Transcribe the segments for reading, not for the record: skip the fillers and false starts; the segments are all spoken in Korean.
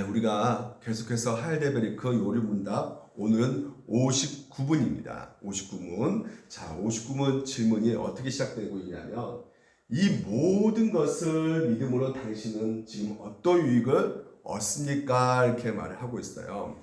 우리가 계속해서 하이델베르크 요리문답 오늘은 59분입니다. 59문. 자, 59문 질문이 어떻게 시작되고 있냐면 이 모든 것을 믿음으로 당신은 지금 어떤 유익을 얻습니까? 이렇게 말을 하고 있어요.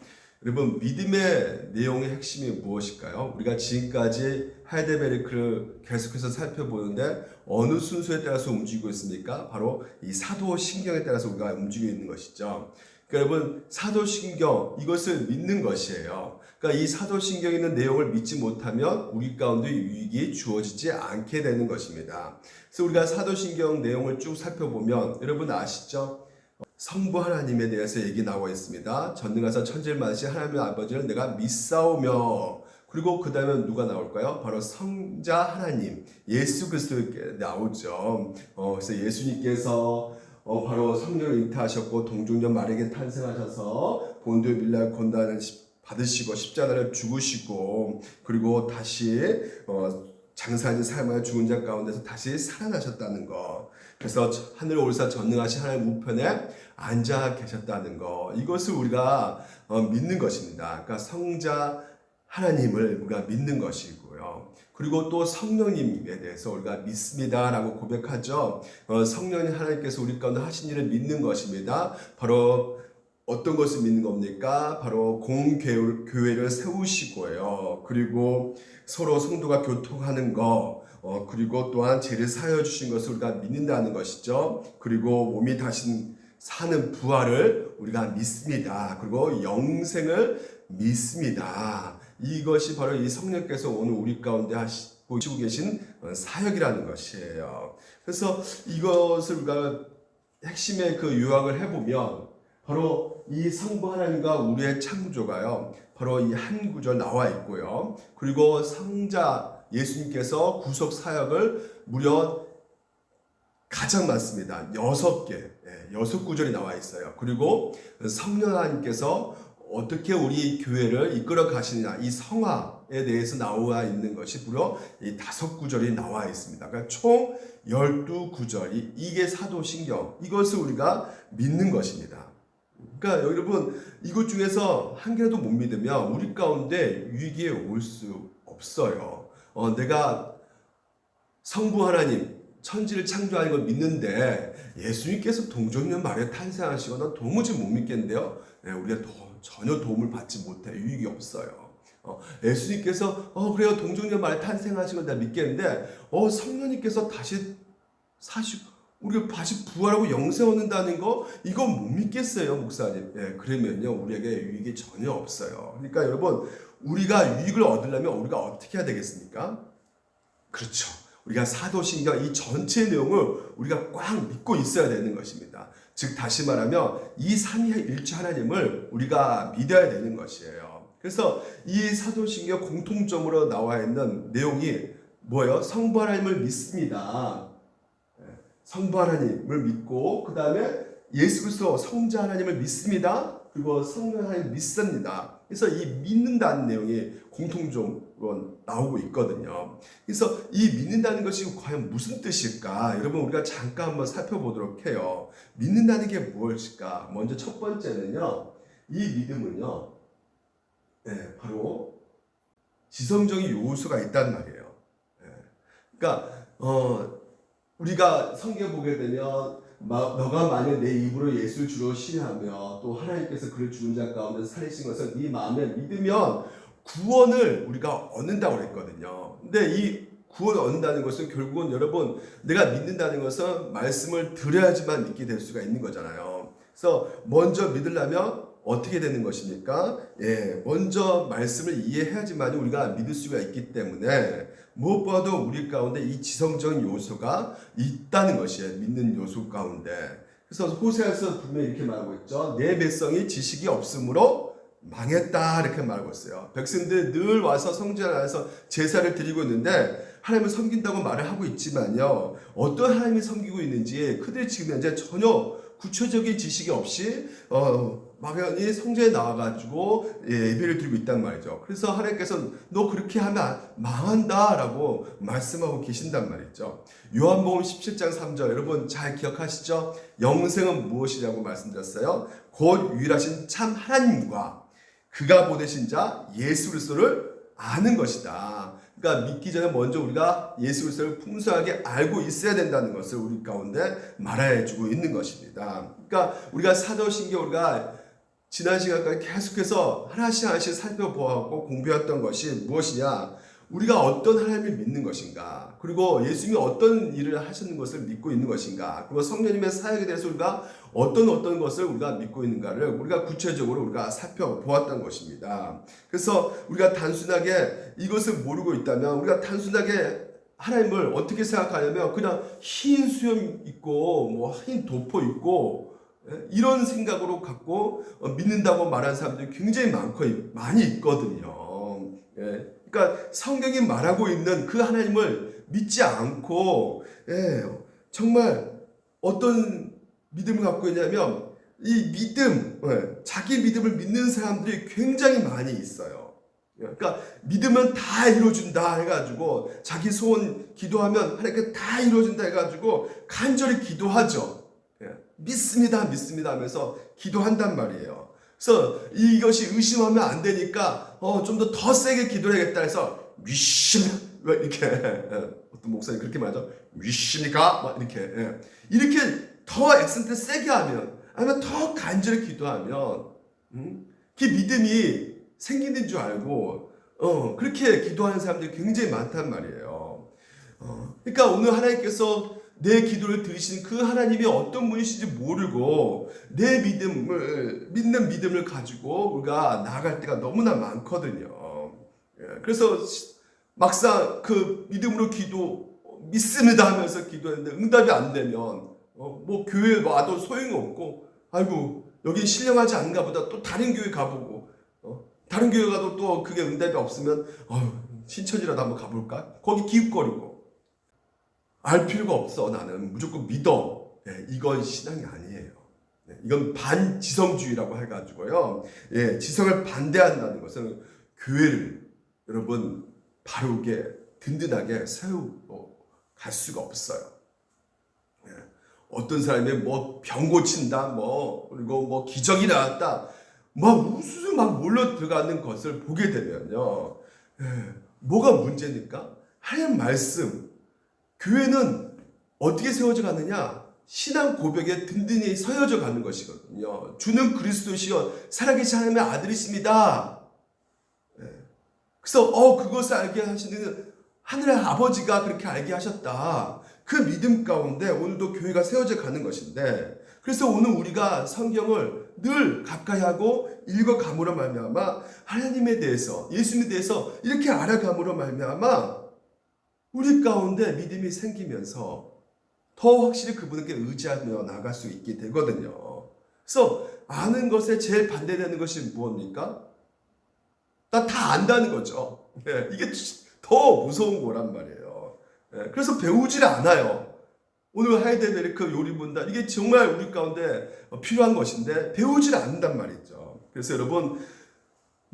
여러분, 믿음의 내용의 핵심이 무엇일까요? 우리가 지금까지 하이델베르크를 계속해서 살펴보는데 어느 순서에 따라서 움직이고 있습니까? 바로 이 사도신경에 따라서 우리가 움직이고 있는 것이죠. 그러니까 여러분, 사도신경, 이것을 믿는 것이에요. 그러니까 이 사도신경에 있는 내용을 믿지 못하면 우리 가운데 유익이 주어지지 않게 되는 것입니다. 그래서 우리가 사도신경 내용을 쭉 살펴보면 여러분 아시죠? 성부 하나님에 대해서 얘기 나와 있습니다. 전능하사 천지를 만드신 하나님의 아버지를 내가 믿사오며, 그리고 그 다음에 누가 나올까요? 바로 성자 하나님, 예수 그리스도께 나오죠. 그래서 예수님께서 바로 성령을 잉태하셨고 동정녀 마리아에게 탄생하셔서 본디오 빌라 고난을 받으시고 십자가를 죽으시고 그리고 다시 장사하는 삶을 죽은 자 가운데서 다시 살아나셨다는 것. 그래서 하늘 올사 전능하신 하나님 우편에 앉아 계셨다는 것. 이것을 우리가 믿는 것입니다. 그러니까 성자 하나님을 우리가 믿는 것이고요. 그리고 또 성령님에 대해서 우리가 믿습니다라고 고백하죠. 성령님 하나님께서 우리 가운데 하신 일을 믿는 것입니다. 바로 어떤 것을 믿는 겁니까? 바로 공교회를 세우시고요. 그리고 서로 성도가 교통하는 것, 그리고 또한 죄를 사하여 주신 것을 우리가 믿는다는 것이죠. 그리고 몸이 다시 사는 부활을 우리가 믿습니다. 그리고 영생을 믿습니다. 이것이 바로 이 성령께서 오늘 우리 가운데 하시고 계신 사역이라는 것이에요. 그래서 이것을 우리가 핵심의 그 요약을 해보면 바로 이 성부 하나님과 우리의 창조가요, 바로 이 한 구절 나와 있고요. 그리고 성자 예수님께서 구속 사역을 무려 가장 많습니다. 6개, 6구절이 나와 있어요. 그리고 성령 하나님께서 어떻게 우리 교회를 이끌어 가시느냐, 이 성화에 대해서 나와 있는 것이 무려 이 5구절이 나와 있습니다. 그러니까 총 12구절, 이게 사도신경, 이것을 우리가 믿는 것입니다. 그러니까 여러분, 이것 중에서 한 개라도 못 믿으면 우리 가운데 유익이 올 수 없어요. 내가 성부 하나님, 천지를 창조하는 걸 믿는데 예수님께서 동정녀 마리아 탄생하시고 난 도무지 못 믿겠는데요. 우리가 전혀 도움을 받지 못해. 유익이 없어요. 예수님께서 그래요, 동정녀 마리아 탄생하시고 내가 믿겠는데 성령님께서 다시 사시고 우리가 다시 부활하고 영생 얻는다는 거, 이건 못 믿겠어요, 목사님. 그러면요, 우리에게 유익이 전혀 없어요. 그러니까 여러분, 우리가 유익을 얻으려면 우리가 어떻게 해야 되겠습니까? 그렇죠. 우리가 사도신경 이 전체 내용을 우리가 꽉 믿고 있어야 되는 것입니다. 즉 다시 말하면 이 삼위일체 하나님을 우리가 믿어야 되는 것이에요. 그래서 이 사도신경 공통점으로 나와 있는 내용이 뭐예요? 성부 하나님을 믿습니다. 성부 하나님을 믿고 그 다음에 예수 그리스도 성자 하나님을 믿습니다. 그리고 성령 하나님 믿습니다. 그래서 이 믿는다는 내용이 공통적으로 나오고 있거든요. 그래서 이 믿는다는 것이 과연 무슨 뜻일까? 여러분, 우리가 잠깐 한번 살펴보도록 해요. 믿는다는 게 무엇일까? 먼저 첫 번째는요, 이 믿음은요, 바로 지성적인 요소가 있단 말이에요. 그러니까 우리가 성경 보게 되면 너가 만약 내 입으로 예수를 주로 시인하며 또 하나님께서 그를 죽은 자 가운데 살리신 것을 네 마음에 믿으면 구원을 우리가 얻는다고 그랬거든요. 근데 이 구원을 얻는다는 것은 결국은 여러분, 내가 믿는다는 것은 말씀을 들어야지만 믿게 될 수가 있는 거잖아요. 그래서 먼저 믿으려면 어떻게 되는 것입니까? 먼저 말씀을 이해해야지만 우리가 믿을 수가 있기 때문에 무엇보다도 우리 가운데 이 지성적인 요소가 있다는 것이에요. 믿는 요소 가운데. 그래서 호세아서 분명히 이렇게 말하고 있죠. 내 백성이 지식이 없으므로 망했다, 이렇게 말하고 있어요. 백성들 늘 와서 성전 안에서 제사를 드리고 있는데 하나님을 섬긴다고 말을 하고 있지만요, 어떤 하나님을 섬기고 있는지 그들이 지금 현재 전혀 구체적인 지식이 없이 막연히 성전에 나와가지고 예배를 드리고 있단 말이죠. 그래서 하나님께서 너 그렇게 하면 망한다라고 말씀하고 계신단 말이죠. 요한복음 17장 3절 여러분 잘 기억하시죠? 영생은 무엇이냐고 말씀드렸어요. 곧 유일하신 참 하나님과 그가 보내신 자 예수 그리스도를 아는 것이다. 그러니까 믿기 전에 먼저 우리가 예수 그리스도를 풍성하게 알고 있어야 된다는 것을 우리 가운데 말해 주고 있는 것입니다. 그러니까 우리가 사도신경 우리가 지난 시간까지 계속해서 하나씩 하나씩 살펴보았고 공부했던 것이 무엇이냐? 우리가 어떤 하나님을 믿는 것인가? 그리고 예수님이 어떤 일을 하시는 것을 믿고 있는 것인가? 그리고 성령님의 사역에 대해서 우리가 어떤 것을 우리가 믿고 있는가를 우리가 구체적으로 우리가 살펴보았던 것입니다. 그래서 우리가 단순하게 이것을 모르고 있다면 우리가 단순하게 하나님을 어떻게 생각하냐면 그냥 흰 수염 있고 뭐 흰 도포 있고 이런 생각으로 갖고 믿는다고 말하는 사람들이 굉장히 많이 있거든요. 그러니까 성경이 말하고 있는 그 하나님을 믿지 않고 정말 어떤 믿음을 갖고 있냐면 이 믿음, 자기 믿음을 믿는 사람들이 굉장히 많이 있어요. 그러니까 믿으면 다 이루어준다 해가지고 자기 소원 기도하면 하나님께 다 이루어준다 해가지고 간절히 기도하죠. 믿습니다 하면서 기도한단 말이에요. 그래서 이것이 의심하면 안 되니까 좀 더 세게 기도를 해야겠다 해서 왜 이렇게 어떤 목사님 그렇게 말하죠. 믿습니까? 막 이렇게 더 액센트 세게 하면 아니면 더 간절히 기도하면 그 믿음이 생기는 줄 알고 그렇게 기도하는 사람들이 굉장히 많단 말이에요. 그러니까 오늘 하나님께서 내 기도를 들으시는 그 하나님이 어떤 분이신지 모르고 내 믿는 믿음을 가지고 우리가 나아갈 때가 너무나 많거든요. 그래서 막상 그 믿음으로 믿습니다 하면서 기도했는데 응답이 안 되면 뭐 교회 와도 소용이 없고 아이고 여긴 신령하지 않은가 보다 또 다른 교회 가보고 다른 교회 가도 또 그게 응답이 없으면 신천지라도 한번 가볼까? 거기 기웃거리고 알 필요가 없어. 나는 무조건 믿어. 이건 신앙이 아니에요. 이건 반지성주의라고 해가지고요. 지성을 반대한다는 것은 교회를 여러분 바르게 든든하게 세우고 갈 수가 없어요. 어떤 사람이 뭐 병 고친다, 그리고 뭐 기적이 나왔다, 우수수 막 몰려 들어가는 것을 보게 되면요. 뭐가 문제니까? 하나님 말씀. 교회는 어떻게 세워져 가느냐? 신앙 고백에 든든히 서여져 가는 것이거든요. 주는 그리스도시요 살아계신 하나님의 아들이십니다. 그래서 그것을 알게 하시는 하늘의 아버지가 그렇게 알게 하셨다. 그 믿음 가운데 오늘도 교회가 세워져 가는 것인데, 그래서 오늘 우리가 성경을 늘 가까이 하고 읽어감으로 말미암아 하나님에 대해서, 예수님에 대해서 이렇게 알아감으로 말미암아 우리 가운데 믿음이 생기면서 더 확실히 그분께 의지하며 나갈 수 있게 되거든요. 그래서 아는 것에 제일 반대되는 것이 무엇입니까? 나 다 안다는 거죠. 이게 더 무서운 거란 말이에요. 그래서 배우질 않아요. 오늘 하이델베르크 요리문답 이게 정말 우리 가운데 필요한 것인데 배우질 않는단 말이죠. 그래서 여러분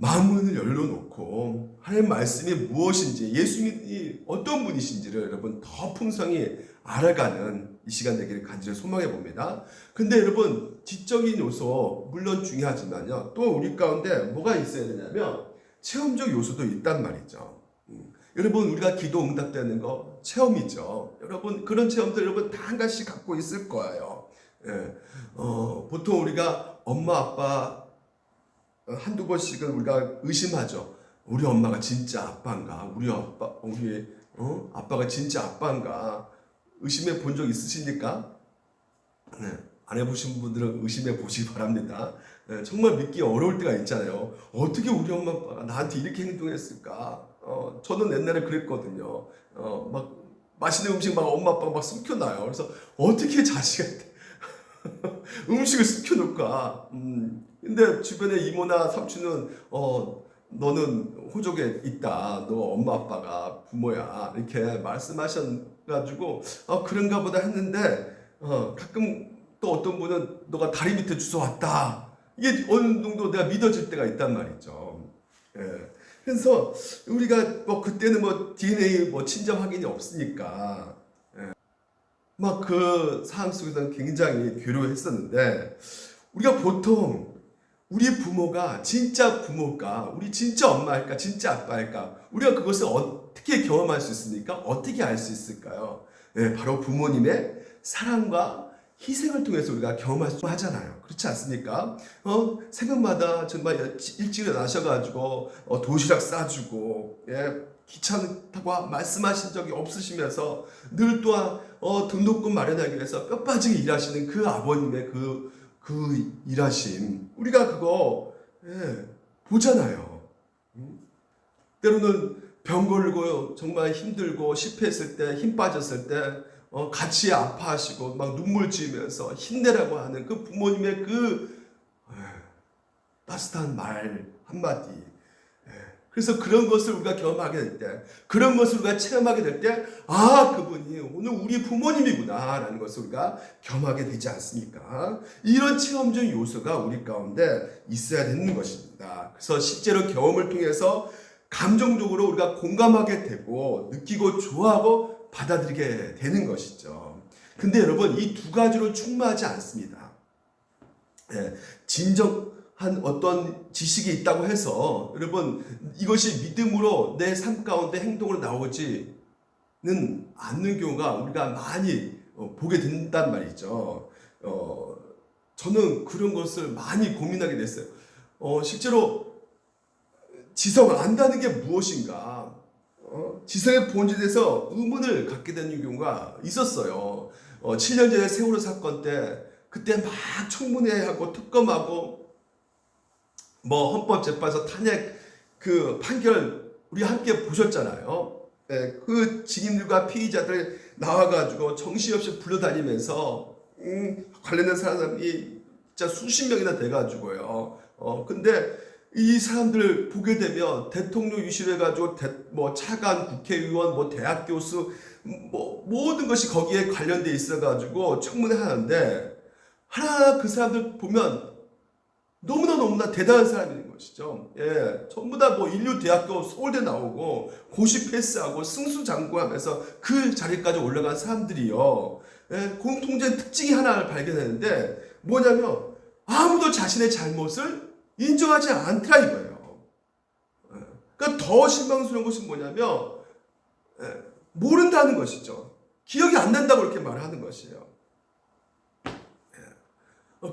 마음문을 열어놓고 하나님 말씀이 무엇인지, 예수님이 어떤 분이신지를 여러분 더 풍성히 알아가는 이 시간 되기를 간절히 소망해 봅니다. 근데 여러분 지적인 요소 물론 중요하지만요, 또 우리 가운데 뭐가 있어야 되냐면 체험적 요소도 있단 말이죠. 여러분 우리가 기도 응답되는 거 체험이죠. 여러분 그런 체험들 여러분 다 한 가지씩 갖고 있을 거예요. 보통 우리가 엄마 아빠 한두 번씩은 우리가 의심하죠. 우리 엄마가 진짜 아빠인가? 우리 아빠가 진짜 아빠인가? 의심해 본 적 있으십니까? 안 해보신 분들은 의심해 보시기 바랍니다. 정말 믿기 어려울 때가 있잖아요. 어떻게 우리 엄마 아빠가 나한테 이렇게 행동했을까? 저는 옛날에 그랬거든요. 막 맛있는 음식 막 엄마 아빠가 막 숨겨놔요. 그래서 어떻게 자식한테 음식을 숨겨놓을까? 근데 주변에 이모나 삼촌은 너는 호족에 있다. 너 엄마 아빠가 부모야. 이렇게 말씀하셔가지고 그런가 보다 했는데 가끔 또 어떤 분은 너가 다리 밑에 주워 왔다. 이게 어느 정도 내가 믿어질 때가 있단 말이죠. 예. 그래서 우리가 뭐 그때는 뭐 DNA 뭐 친정 확인이 없으니까 막 그 상황 속에서는 굉장히 괴로워했었는데 우리가 보통 우리 부모가 진짜 부모일까? 우리 진짜 엄마일까? 진짜 아빠일까? 우리가 그것을 어떻게 경험할 수 있습니까? 어떻게 알 수 있을까요? 네, 바로 부모님의 사랑과 희생을 통해서 우리가 경험할 수 하잖아요. 그렇지 않습니까? 새벽마다 정말 일찍 일어나셔가지고 도시락 싸주고 귀찮다고 말씀하신 적이 없으시면서 늘 또한 등록금 마련하기 위해서 뼈 빠지게 일하시는 그 아버님의 그 일하심 우리가 그거 보잖아요. 때로는 병 걸고 정말 힘들고 실패했을 때 힘 빠졌을 때 같이 아파하시고 막 눈물 지으면서 힘내라고 하는 그 부모님의 그 따뜻한 말 한마디. 그래서 그런 것을 우리가 경험하게 될 때, 그런 것을 우리가 체험하게 될 때, 아, 그분이 오늘 우리 부모님이구나 라는 것을 우리가 경험하게 되지 않습니까? 이런 체험적 요소가 우리 가운데 있어야 되는 것입니다. 그래서 실제로 경험을 통해서 감정적으로 우리가 공감하게 되고 느끼고 좋아하고 받아들이게 되는 것이죠. 근데 여러분 이 두 가지로 충분하지 않습니다. 진정한 어떤 지식이 있다고 해서 여러분 이것이 믿음으로 내 삶 가운데 행동으로 나오지는 않는 경우가 우리가 많이 보게 된단 말이죠. 저는 그런 것을 많이 고민하게 됐어요. 실제로 지성을 안다는 게 무엇인가? 지성의 본질에서 의문을 갖게 되는 경우가 있었어요. 7년 전에 세월호 사건 때 그때 막 청문회하고 특검하고 뭐 헌법재판소 탄핵 그 판결 우리 함께 보셨잖아요. 그 증인들과 피의자들 나와가지고 정신없이 불러다니면서 관련된 사람이 진짜 수십 명이나 돼가지고요. 근데 이 사람들 보게 되면 대통령 유시를 해가지고 뭐 차관 국회의원 뭐 대학 교수 뭐 모든 것이 거기에 관련돼 있어가지고 청문회 하는데 하나하나 그 사람들 보면 너무나 대단한 사람인 것이죠. 전부 다 뭐 인류대학교 서울대 나오고 고시 패스하고 승수장구하면서 그 자리까지 올라간 사람들이요. 공통된 특징이 하나를 발견했는데 뭐냐면 아무도 자신의 잘못을 인정하지 않더라 이거예요. 그러니까 더 실망스러운 것은 뭐냐면 모른다는 것이죠. 기억이 안 난다고 이렇게 말하는 것이에요.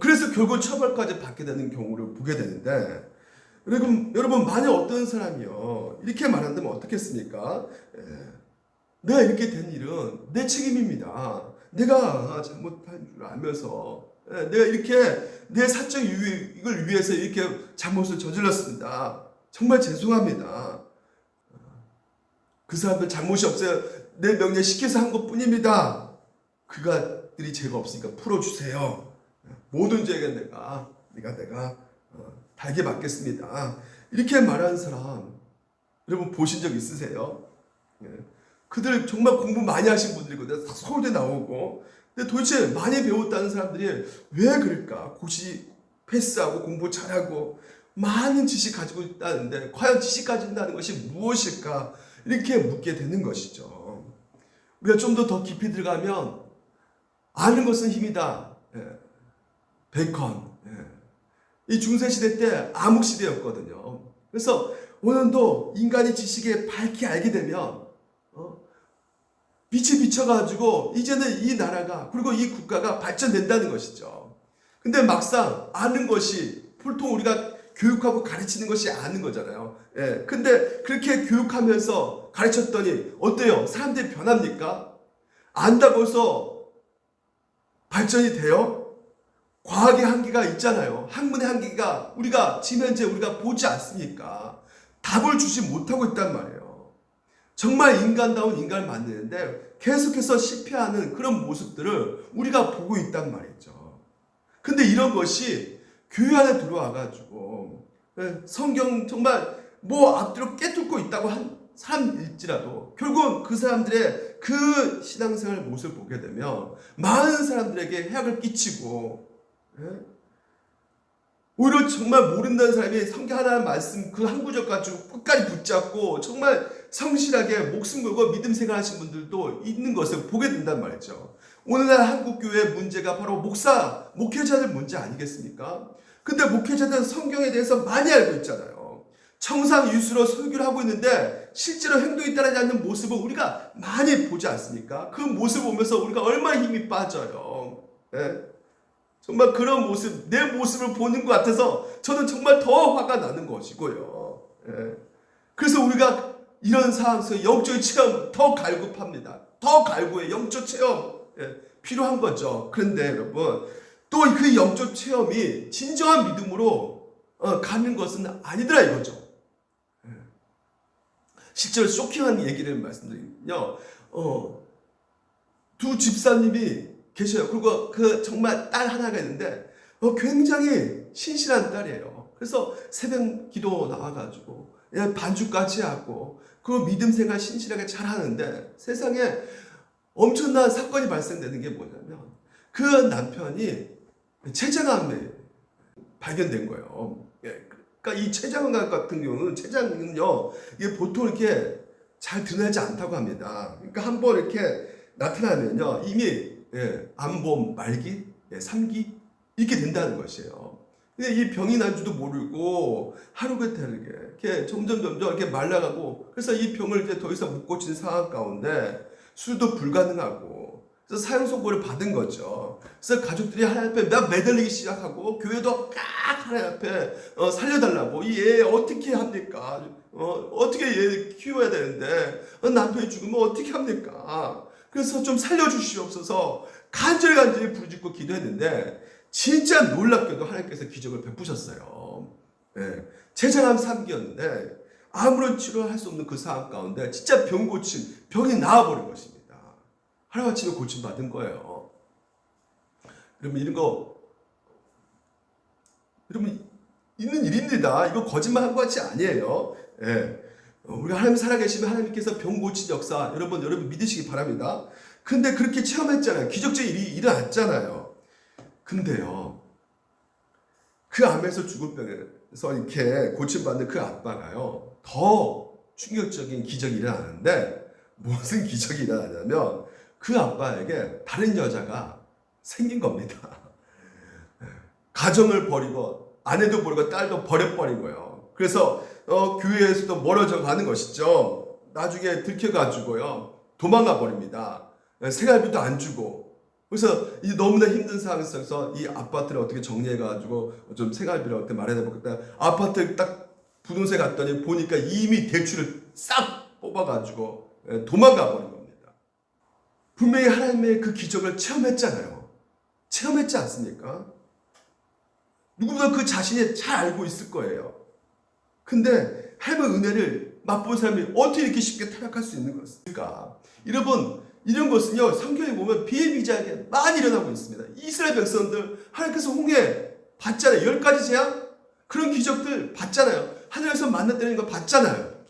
그래서 결국 처벌까지 받게 되는 경우를 보게 되는데 여러분 만약 어떤 사람이요 이렇게 말한다면 어떻겠습니까? 내가 이렇게 된 일은 내 책임입니다. 내가 잘못한 줄 알면서 내가 이렇게 내 사적 유익을 위해서 이렇게 잘못을 저질렀습니다. 정말 죄송합니다. 그 사람들 잘못이 없어요. 내 명예 시켜서 한 것뿐입니다. 그가들이 죄가 없으니까 풀어주세요. 모든 죄가 내가 달게 받겠습니다. 이렇게 말하는 사람 여러분 보신 적 있으세요? 그들 정말 공부 많이 하신 분들이거든요. 다 서울대 나오고 근데 도대체 많이 배웠다는 사람들이 왜 그럴까? 고시 패스하고 공부 잘하고 많은 지식 가지고 있다는데 과연 지식 가진다는 것이 무엇일까? 이렇게 묻게 되는 것이죠. 우리가 좀 더 깊이 들어가면 아는 것은 힘이다. 베이컨. 이 중세시대 때 암흑시대였거든요. 그래서 오늘도 인간이 지식에 밝게 알게 되면 빛이 비쳐가지고 이제는 이 나라가 그리고 이 국가가 발전된다는 것이죠. 근데 막상 아는 것이 보통 우리가 교육하고 가르치는 것이 아는 거잖아요. 근데 그렇게 교육하면서 가르쳤더니 어때요? 사람들이 변합니까? 안다고 해서 발전이 돼요? 과학의 한계가 있잖아요. 학문의 한계가 우리가 지금 현재 우리가 보지 않습니까? 답을 주지 못하고 있단 말이에요. 정말 인간다운 인간을 만드는데 계속해서 실패하는 그런 모습들을 우리가 보고 있단 말이죠. 근데 이런 것이 교회 안에 들어와가지고 성경 정말 뭐 앞뒤로 깨뚫고 있다고 사람일지라도 결국은 그 사람들의 그 신앙생활 모습을 보게 되면 많은 사람들에게 해악을 끼치고, 예? 오히려 정말 모른다는 사람이 성경 하나의 말씀 그 한 구절 가지고 끝까지 붙잡고 정말 성실하게 목숨 걸고 믿음 생활하신 분들도 있는 것을 보게 된단 말이죠. 오늘날 한국교회의 문제가 바로 목회자들 문제 아니겠습니까? 근데 목회자들은 성경에 대해서 많이 알고 있잖아요. 청상유수로 설교를 하고 있는데 실제로 행동이 따르지 않는 모습을 우리가 많이 보지 않습니까? 그 모습을 보면서 우리가 얼마나 힘이 빠져요. 예? 정말 그런 모습, 내 모습을 보는 것 같아서 저는 정말 더 화가 나는 것이고요. 예. 그래서 우리가 이런 상황 속에 영적인 체험 더 갈급합니다. 더 갈구해. 영적 체험 필요한 거죠. 그런데 여러분, 또 그 영적 체험이 진정한 믿음으로 가는 것은 아니더라 이거죠. 예. 실제로 쇼킹한 얘기를 말씀드리면요. 두 집사님이 계셔요. 그리고 그 정말 딸 하나가 있는데 굉장히 신실한 딸이에요. 그래서 새벽 기도 나와가지고 반주까지 하고 그 믿음 생활 신실하게 잘 하는데 세상에 엄청난 사건이 발생되는 게 뭐냐면 그 남편이 췌장암에 발견된 거예요. 그러니까 이 췌장암 같은 경우는 췌장은요 이게 보통 이렇게 잘 드러나지 않다고 합니다. 그러니까 한번 이렇게 나타나면요 이미 암보 말기, 3기 이렇게 된다는 것이에요. 근데 이 병이 난 줄도 모르고 하루가 다르게 이렇게 점점 이렇게 말라가고 그래서 이 병을 이제 더 이상 못 고치는 상황 가운데 수술도 불가능하고 그래서 사형 선고를 받은 거죠. 그래서 가족들이 하나님 앞에 막 매달리기 시작하고 교회도 깍 하나님 앞에 살려달라고 이 애 어떻게 합니까? 어떻게 얘 키워야 되는데 남편이 죽으면 어떻게 합니까? 그래서 좀 살려주시옵소서 간절히 부르짖고 기도했는데 진짜 놀랍게도 하나님께서 기적을 베푸셨어요. 췌장암 3기였는데 아무런 치료를 할 수 없는 그 상황 가운데 진짜 병이 나아버린 것입니다. 하루아침에 고침받은 거예요. 여러분 이런 거 여러분 있는 일입니다. 이거 거짓말한 것 같이 아니에요. 우리가 하나님 살아계시면 하나님께서 병 고친 역사 여러분 믿으시기 바랍니다. 근데 그렇게 체험했잖아요. 기적적인 일이 일어났잖아요. 근데요 그 암에서 죽을 병에서 이렇게 고침받는 그 아빠가요 더 충격적인 기적이 일어나는데 무슨 기적이 일어나냐면 그 아빠에게 다른 여자가 생긴 겁니다. 가정을 버리고 아내도 버리고 딸도 버려버린 거예요. 그래서 교회에서도 멀어져 가는 것이죠. 나중에 들켜가지고요 도망가 버립니다. 생활비도 안 주고 그래서 이 너무나 힘든 상황 속에서 이 아파트를 어떻게 정리해가지고 좀 생활비를 어떻게 마련해보겠다. 아파트 딱 부동산에 갔더니 보니까 이미 대출을 싹 뽑아가지고 도망가 버린 겁니다. 분명히 하나님의 그 기적을 체험했잖아요. 체험했지 않습니까? 누구보다 그 자신이 잘 알고 있을 거예요. 근데 하나님의 은혜를 맛본 사람이 어떻게 이렇게 쉽게 타락할 수 있는 것일까? 여러분 이런 것은요 성경에 보면 비일비재하게 많이 일어나고 있습니다. 이스라엘 백성들 하나님께서 홍해 봤잖아요. 10가지 재앙 그런 기적들 봤잖아요. 하늘에서 만나 때리는 거 봤잖아요.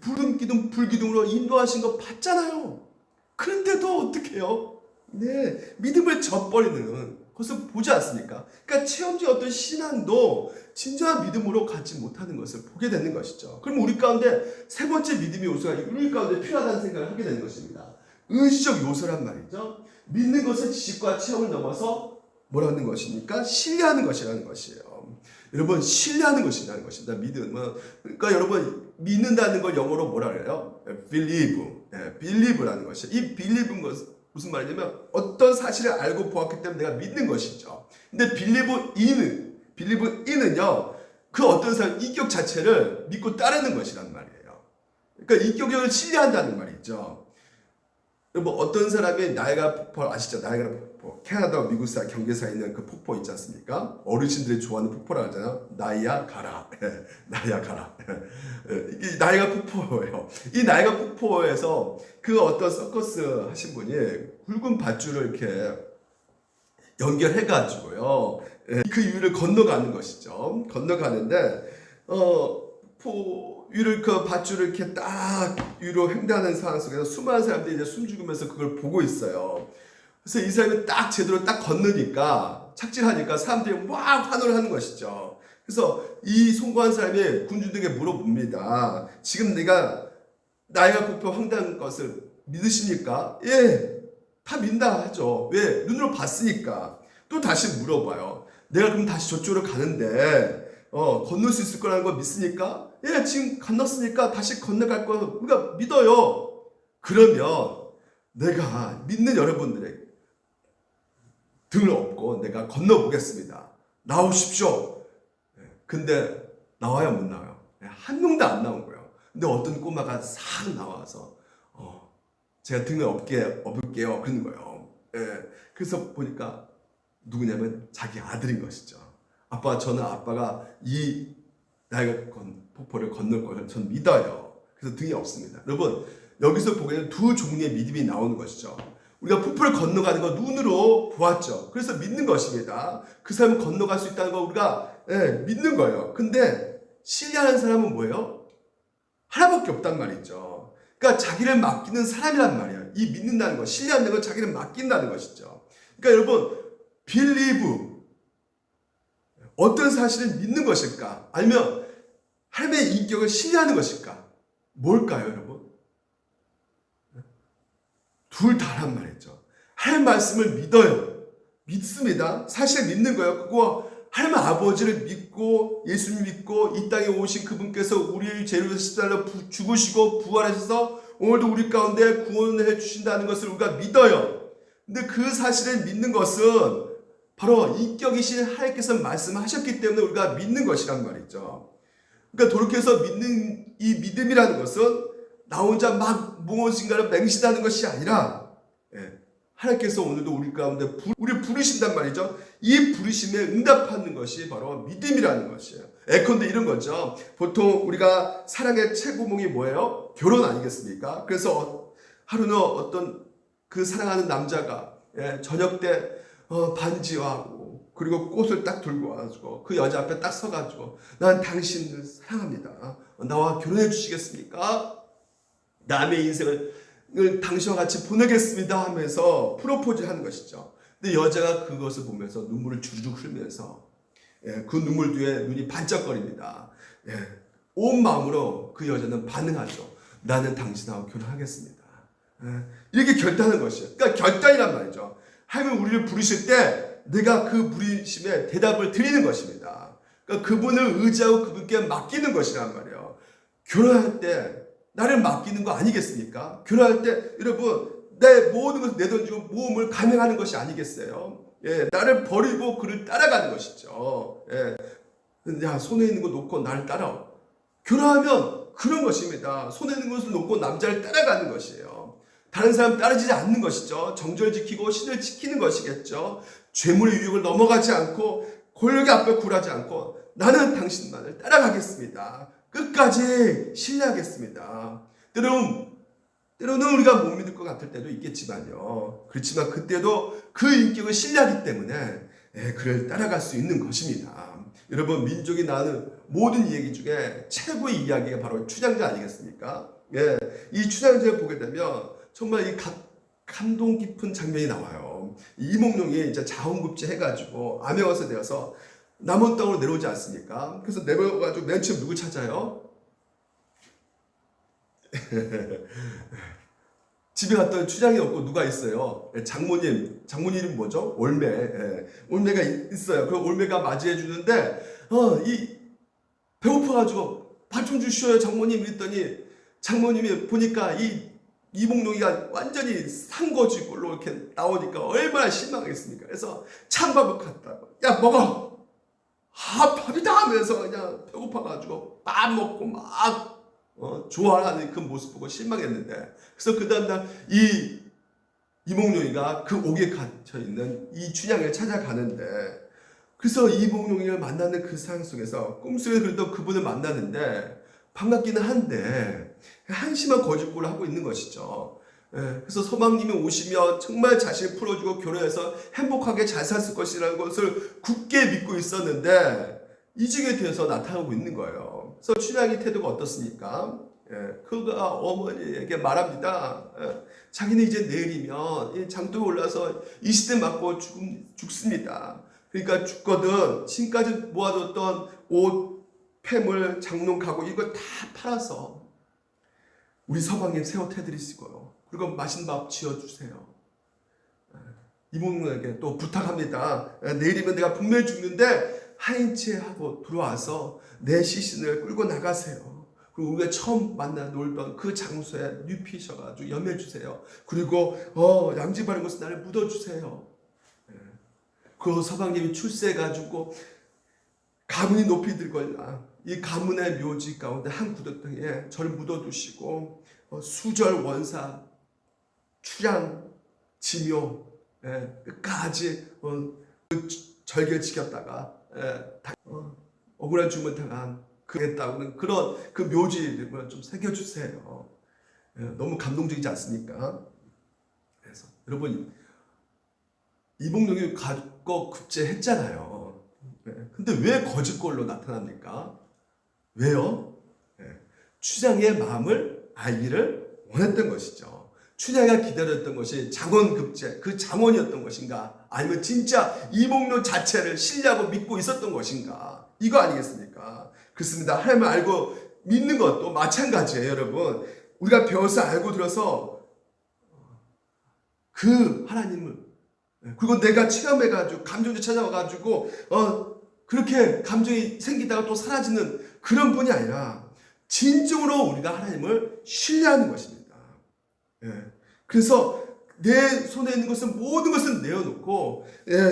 불은 기둥 불기둥으로 인도하신 거 봤잖아요. 그런데도 어떻게 해요? 믿음을 져버리는 것을 보지 않습니까? 그러니까 체험적 어떤 신앙도 진정한 믿음으로 갖지 못하는 것을 보게 되는 것이죠. 그럼 우리 가운데 세 번째 믿음의 요소가 우리 가운데 필요하다는 생각을 하게 되는 것입니다. 의지적 요소란 말이죠. 믿는 것은 지식과 체험을 넘어서 뭐라는 것입니까? 신뢰하는 것이라는 것이에요. 여러분 신뢰하는 것이라는 것입니다. 믿음은 그러니까 여러분 믿는다는 걸 영어로 뭐라 그래요? believe라는 것이에요. 이 believe는 것은 무슨 말이냐면 어떤 사실을 알고 보았기 때문에 내가 믿는 것이죠. 근데 believe in은요 그 어떤 사람 인격 자체를 믿고 따르는 것이란 말이에요. 그러니까 인격을 신뢰한다는 말이죠. 뭐 어떤 사람이 나이아가라 폭포 아시죠? 나이아가라 폭포. 캐나다와 미국 사이 경계사에 있는 그 폭포 있지 않습니까? 어르신들이 좋아하는 폭포라고 하잖아요. 나이아가라. 나이아가라. 이 나이아가라 폭포예요. 이 나이아가라 폭포에서 그 어떤 서커스 하신 분이 굵은 밧줄을 이렇게 연결해 가지고요. 그 위를 건너가는 것이죠. 건너가는데 위를 그 밧줄을 이렇게 딱 위로 횡단하는 상황 속에서 수많은 사람들이 이제 숨죽으면서 그걸 보고 있어요. 그래서 이 사람이 딱 제대로 딱 건너니까 착진하니까 사람들이 막 환호를 하는 것이죠. 그래서 이 송구한 사람이 군중에게 물어봅니다. 지금 내가 나이가 뽑혀 황당한 것을 믿으십니까? 예, 다 믿는다 하죠. 왜? 눈으로 봤으니까. 또 다시 물어봐요. 내가 그럼 다시 저쪽으로 가는데 건널 수 있을 거라는 거 믿습니까? 예, 지금 건넜으니까 다시 건너갈 거 우리가 믿어요. 그러면 내가 믿는 여러분들에게 등을 업고 내가 건너보겠습니다. 나오십시오. 근데 나와요, 못 나와요? 한 명도 안 나온 거예요. 근데 어떤 꼬마가 싹 나와서 제가 등을 업을게요. 그러는 거예요. 예. 그래서 보니까 누구냐면 자기 아들인 것이죠. 저는 아빠가 이 나이가 폭포를 건널 것을 전 믿어요. 그래서 등이 없습니다. 여러분, 여기서 보기에는 두 종류의 믿음이 나오는 것이죠. 우리가 폭포를 건너가는 거 눈으로 보았죠. 그래서 믿는 것입니다. 그 사람은 건너갈 수 있다는 거 우리가 믿는 거예요. 근데 신뢰하는 사람은 뭐예요? 하나밖에 없단 말이죠. 그러니까 자기를 맡기는 사람이란 말이에요. 이 믿는다는 것, 신뢰한다는 건 자기를 맡긴다는 것이죠. 그러니까 여러분, believe 어떤 사실을 믿는 것일까? 아니면 하나님의 인격을 신뢰하는 것일까? 뭘까요, 여러분? 둘 다란 말이죠. 하나님 말씀을 믿어요. 믿습니다. 사실 믿는 거예요. 그거 하나님 아버지를 믿고 예수님 믿고 이 땅에 오신 그분께서 우리의 죄를 십자가로 죽으시고 부활하셔서 오늘도 우리 가운데 구원을 해주신다는 것을 우리가 믿어요. 근데 그 사실을 믿는 것은 바로 인격이신 하나님께서 말씀하셨기 때문에 우리가 믿는 것이란 말이죠. 그러니까 돌이켜서 믿는 이 믿음이라는 것은 나 혼자 막 무엇인가를 맹신하는 것이 아니라 하나님께서 오늘도 우리 가운데 우리를 부르신단 말이죠. 이 부르심에 응답하는 것이 바로 믿음이라는 것이에요. 예컨대 이런 거죠. 보통 우리가 사랑의 최고봉이 뭐예요? 결혼 아니겠습니까? 그래서 하루는 어떤 그 사랑하는 남자가 저녁 때 반지하고 그리고 꽃을 딱 들고 와가지고 그 여자 앞에 딱 서가지고 난 당신을 사랑합니다. 나와 결혼해 주시겠습니까? 남의 인생을 당신과 같이 보내겠습니다 하면서 프로포즈 하는 것이죠. 근데 여자가 그것을 보면서 눈물을 주르륵 흘리면서 그 눈물 뒤에 눈이 반짝거립니다. 온 마음으로 그 여자는 반응하죠. 나는 당신하고 결혼하겠습니다. 이렇게 결단하는 것이에요. 그러니까 결단이란 말이죠. 하나님은 우리를 부르실 때 내가 그 부르심에 대답을 드리는 것입니다. 그러니까 그분을 의지하고 그분께 맡기는 것이란 말이에요. 결혼할 때 나를 맡기는 거 아니겠습니까? 결혼할 때 여러분 내 모든 것을 내던지고 모험을 감행하는 것이 아니겠어요? 나를 버리고 그를 따라가는 것이죠. 야, 손에 있는 거 놓고 나를 따라와. 결혼하면 그런 것입니다. 손에 있는 것을 놓고 남자를 따라가는 것이에요. 다른 사람 따르지 않는 것이죠. 정절 지키고 신을 지키는 것이겠죠. 죄물의 유혹을 넘어가지 않고 권력의 앞에 굴하지 않고 나는 당신만을 따라가겠습니다. 끝까지 신뢰하겠습니다. 때로는 우리가 못 믿을 것 같을 때도 있겠지만요. 그렇지만 그때도 그 인격을 신뢰하기 때문에 그를 따라갈 수 있는 것입니다. 여러분, 민족이 나누는 모든 얘기 중에 최고의 이야기가 바로 춘향전 아니겠습니까? 이 춘향전을 보게 되면 정말 이 감동 깊은 장면이 나와요. 이몽룡이 이제 자원급제 해가지고 암행어사 되어서 남원 땅으로 내려오지 않습니까? 그래서 내려가지고 맨 처음 누구 찾아요? 집에 갔더니 춘향이 없고 누가 있어요? 장모님 이름 뭐죠? 올매. 올매가 있어요. 그 올매가 맞이해 주는데 배고파가지고 밥 좀 주시오요 장모님 이랬더니 장모님이 보니까 이몽룡이가 완전히 산거지 꼴로 이렇게 나오니까 얼마나 실망했습니까? 그래서 찬밥을 갖다 야 먹어. 밥이다 하면서 그냥 배고파가지고 밥 먹고 막 좋아하는 그 모습 보고 실망했는데, 그래서 그 다음날 이몽룡이가 그 옥에 갇혀있는 이 춘향을 찾아가는데, 그래서 이몽룡이를 만나는 그 상황 속에서 꿈속에서 그래도 그분을 만나는데 반갑기는 한데 한심한 거짓말을 하고 있는 것이죠. 그래서 서방님이 오시면 정말 자신을 풀어주고 결혼해서 행복하게 잘 살 것이라는 것을 굳게 믿고 있었는데 이직에 대해서 나타나고 있는 거예요. 그래서 춘향이 태도가 어떻습니까? 그가 어머니에게 말합니다. 자기는 이제 내일이면 장독에 올라서 이 시대 맞고 죽습니다. 그러니까 죽거든 지금까지 모아뒀던 옷, 폐물, 장롱, 가구 이거 다 팔아서 우리 서방님 새 옷 해드리시고요. 그리고 맛있는 밥 지어주세요. 이모님에게 또 부탁합니다. 내일이면 내가 분명히 죽는데 하인체 하고 들어와서 내 시신을 끌고 나가세요. 그리고 우리가 처음 만나 놀던 그 장소에 눕히셔가지고 염해주세요. 그리고 양지 바른 곳에 나를 묻어주세요. 그 서방님이 출세해가지고 가문이 높이 들거나 이 가문의 묘지 가운데 한 구덩이에 저를 묻어두시고 수절 원사 추량 지묘 끝까지 절개를 지켰다가 억울한 죽음을 당한 그랬다고는 그런 그 묘지를 좀 새겨주세요. 너무 감동적이지 않습니까? 그래서 여러분 이봉룡이 과거 급제했잖아요. 근데 왜 거짓골로 나타납니까? 왜요? 춘향의 마음을 알기를 원했던 것이죠. 춘향이가 기다렸던 것이 장원급제, 그 장원이었던 것인가? 아니면 진짜 이몽룡 자체를 신뢰하고 믿고 있었던 것인가? 이거 아니겠습니까? 그렇습니다. 하나님을 알고 믿는 것도 마찬가지예요, 여러분. 우리가 배워서 알고 들어서 그 하나님을 그리고 내가 체험해가지고 감정이 찾아와가지고 그렇게 감정이 생기다가 또 사라지는 그런 분이 아니라 진정으로 우리가 하나님을 신뢰하는 것입니다. 그래서 내 손에 있는 것은 모든 것을 내어놓고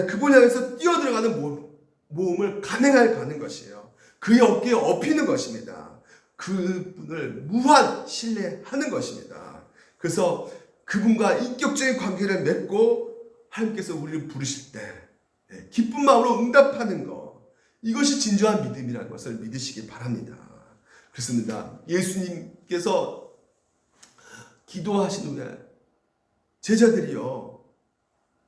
그분 향해서 뛰어들어가는 모험을 감행하는 것이에요. 그의 어깨에 업히는 것입니다. 그분을 무한 신뢰하는 것입니다. 그래서 그분과 인격적인 관계를 맺고 하나님께서 우리를 부르실 때 기쁜 마음으로 응답하는 것, 이것이 진정한 믿음이라는 것을 믿으시기 바랍니다. 그렇습니다. 예수님께서 기도하신 후에 제자들이요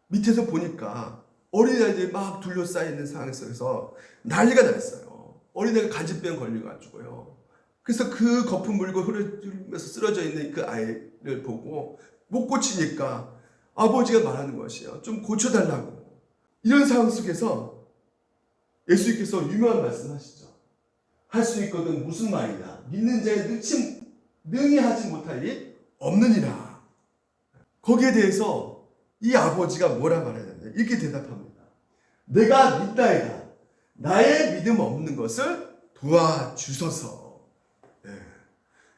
밑에서 보니까 어린아이들이 막 둘러싸여 있는 상황 속에서 난리가 났어요. 어린아이가 간질병 걸려가지고요. 그래서 그 거품 물고 흐르면서 쓰러져 있는 그 아이를 보고 못 고치니까 아버지가 말하는 것이에요. 좀 고쳐달라고. 이런 상황 속에서 예수님께서 유명한 말씀하시죠. 할 수 있거든 무슨 말이냐. 믿는 자의 능히 하지 못할 일 없느니라. 거기에 대해서 이 아버지가 뭐라 말하냐면 이렇게 대답합니다. 내가 믿다이다. 나의 믿음 없는 것을 도와주소서.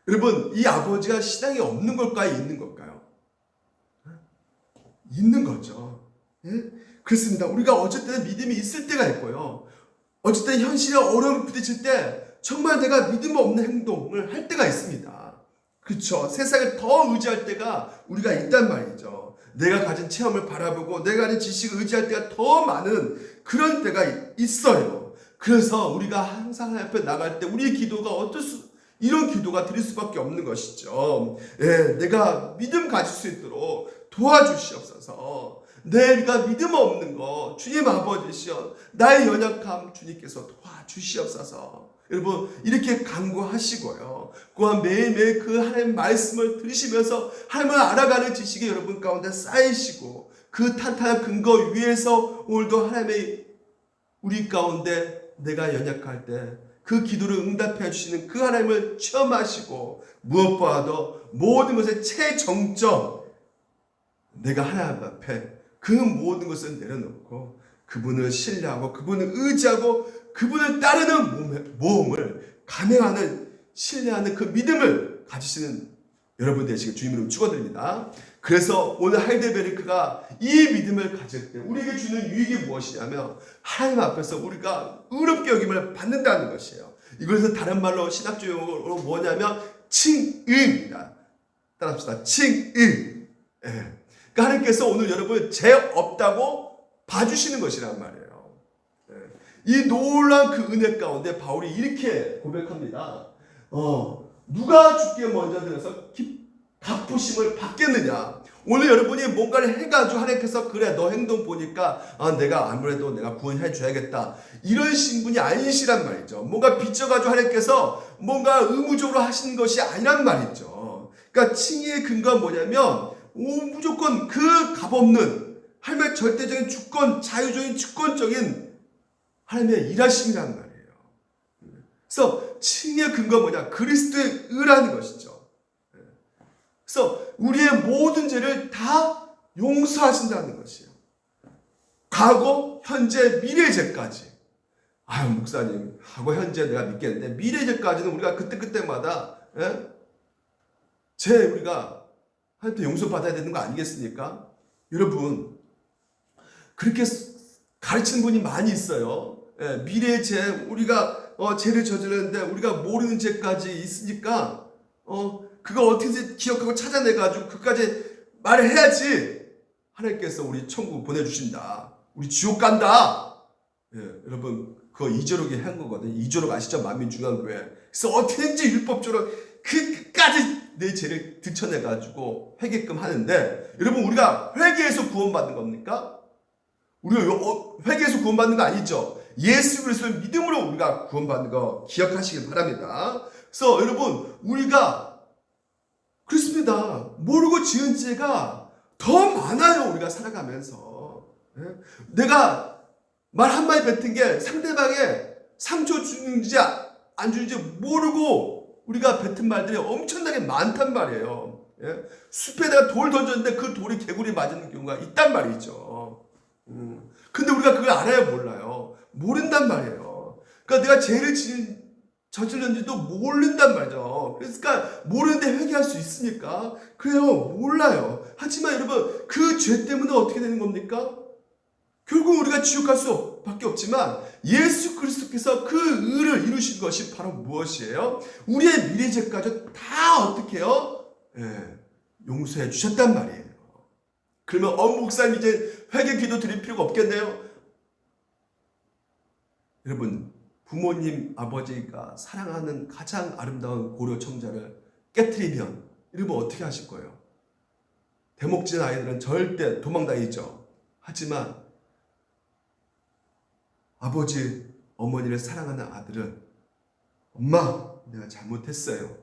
여러분 이 아버지가 신앙이 없는 걸까요? 있는 걸까요? 있는 거죠. 그렇습니다. 우리가 어쨌든 믿음이 있을 때가 있고요. 어쨌든 현실의 어려움을 부딪힐 때 정말 내가 믿음 없는 행동을 할 때가 있습니다. 그렇죠. 세상을 더 의지할 때가 우리가 있단 말이죠. 내가 가진 체험을 바라보고 내가 가진 지식을 의지할 때가 더 많은 그런 때가 있어요. 그래서 우리가 항상 하나님 앞에 나갈 때 우리의 기도가 이런 기도가 드릴 수밖에 없는 것이죠. 내가 믿음 가질 수 있도록 도와주시옵소서. 내가 믿음 없는 거 주님 아버지시여 나의 연약함 주님께서 도와주시옵소서. 여러분 이렇게 간구하시고요. 또한 매일매일 그 하나님의 말씀을 들으시면서 하나님을 알아가는 지식이 여러분 가운데 쌓이시고 그 탄탄한 근거 위에서 오늘도 하나님의 우리 가운데 내가 연약할 때 그 기도를 응답해 주시는 그 하나님을 체험하시고 무엇보다도 모든 것의 최정점 내가 하나님 앞에 그 모든 것을 내려놓고 그분을 신뢰하고 그분을 의지하고 그분을 따르는 모험을 감행하는 신뢰하는 그 믿음을 가지시는 여러분 되시길 주님으로 축원드립니다. 그래서 오늘 하이델베르크가 이 믿음을 가질 때 우리에게 주는 유익이 무엇이냐면 하나님 앞에서 우리가 의롭게 여김을 받는다는 것이에요. 이것은 다른 말로 신학적 용어로 뭐냐면 칭의입니다. 따라합시다. 칭의. 그러니까 하나님께서 오늘 여러분 죄 없다고 봐주시는 것이란 말이에요. 이 놀라운 그 은혜 가운데 바울이 이렇게 고백합니다. 누가 주께 먼저 들어서 갚으심을 받겠느냐? 오늘 여러분이 뭔가를 해가지고 하나님께서 그래 너 행동 보니까 내가 아무래도 내가 구원해 줘야겠다 이런 신분이 아니시란 말이죠. 뭔가 빚져가지고 하나님께서 뭔가 의무적으로 하시는 것이 아니란 말이죠. 그러니까 칭의의 근거가 뭐냐면 무조건 그 값없는 하나님의 절대적인 주권, 자유적인 주권적인 하나님의 일하심이란 말이에요. 그래서 칭의의 근거가 뭐냐? 그리스도의 의라는 것이죠. 그래서 우리의 모든 죄를 다 용서하신다는 것이에요. 과거, 현재, 미래 죄까지. 아유 목사님, 과거, 현재 내가 믿겠는데 미래 죄까지는 우리가 그때마다 죄 우리가 하나님께 용서받아야 되는 거 아니겠습니까? 여러분 그렇게 가르치는 분이 많이 있어요. 미래의 죄, 우리가 죄를 저질렀는데 우리가 모르는 죄까지 있으니까 그거 어떻게든 기억하고 찾아내가지고 그까지 말을 해야지 하나님께서 우리 천국 보내주신다. 우리 지옥 간다. 여러분 그거 이조록이 한 거거든요. 이조록 아시죠? 만민중앙교회. 그래서 어떻게든지 율법적으로 그까지 내 죄를 들춰내가지고 회개끔 하는데 여러분 우리가 회개해서 구원받는 겁니까? 우리가 회개해서 구원받는 거 아니죠. 예수 그리스도의 믿음으로 우리가 구원받는 거 기억하시길 바랍니다. 그래서 여러분 우리가 그렇습니다. 모르고 지은 죄가 더 많아요. 우리가 살아가면서. 내가 말 한마디 뱉은 게 상대방의 상처 주는지 안 주는지 모르고 우리가 뱉은 말들이 엄청나게 많단 말이에요. 숲에다가 돌 던졌는데 그 돌이 개구리 맞는 경우가 있단 말이죠. 근데 우리가 그걸 알아야 몰라요. 모른단 말이에요. 그러니까 내가 죄를 저질렀는지도 모른단 말이죠. 그러니까 모르는데 회개할 수 있습니까? 그래요. 몰라요. 하지만 여러분 그 죄 때문에 어떻게 되는 겁니까? 결국 우리가 지옥 갈 수밖에 없지만 예수 그리스도께서 그 의를 이루신 것이 바로 무엇이에요? 우리의 미래 죄까지 다 어떻게 해요? 용서해 주셨단 말이에요. 그러면 목사님 이제 회개 기도 드릴 필요가 없겠네요? 여러분 부모님 아버지가 사랑하는 가장 아름다운 고려 청자를 깨트리면 여러분 어떻게 하실 거예요? 대목진 아이들은 절대 도망다니죠. 하지만 아버지 어머니를 사랑하는 아들은 엄마 내가 잘못했어요.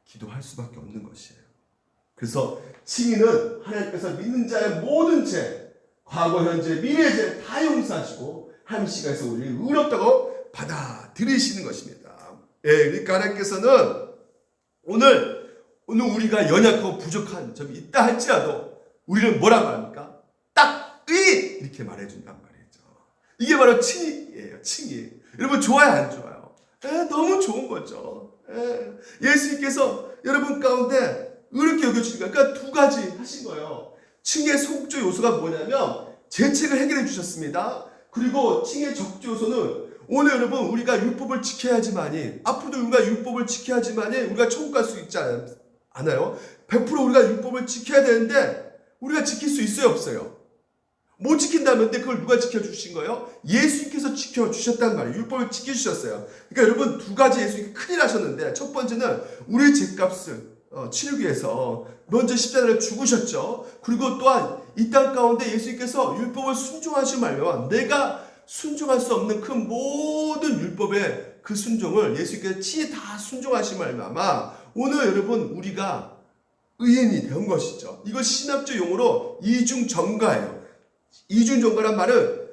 기도할 수밖에 없는 것이에요. 그래서 칭의는 하나님께서 믿는 자의 모든 죄, 과거, 현재, 미래 죄 다 용서하시고 하나님 시간에서 우리를 의롭다고 받아들이시는 것입니다. 그러니까 하나님께서는 오늘 우리가 연약하고 부족한 점이 있다 할지라도 우리는 뭐라 말합니까? 딱 의! 이렇게 말해준단 말이죠. 이게 바로 칭의예요. 칭의. 여러분 좋아요 안 좋아요? 너무 좋은 거죠. 예수님께서 여러분 가운데 의롭게 여겨주니까 그러니까 두 가지 하신 거예요. 칭의의 소극적 요소가 뭐냐면 죄책을 해결해 주셨습니다. 그리고 칭의의 적극적 요소는 오늘 여러분 우리가 율법을 지켜야지만이 앞으로도 우리가 율법을 지켜야지만이 우리가 천국 갈 수 있지 않아요? 100% 우리가 율법을 지켜야 되는데 우리가 지킬 수 있어요 없어요? 못 지킨다면 그걸 누가 지켜주신 거예요? 예수님께서 지켜주셨단 말이에요. 율법을 지켜주셨어요. 그러니까 여러분 두 가지 예수님이 큰일 하셨는데 첫 번째는 우리의 죄값을 치르기 위해서 먼저 십자가를 죽으셨죠. 그리고 또한 이 땅 가운데 예수님께서 율법을 순종하시고 말면 내가 순종할 수 없는 그 모든 율법의 그 순종을 예수님께서 친히 다 순종하시고 말면 오늘 여러분 우리가 의인이 된 것이죠. 이거 신학적 용어로 이중전가예요. 이중전가란 말은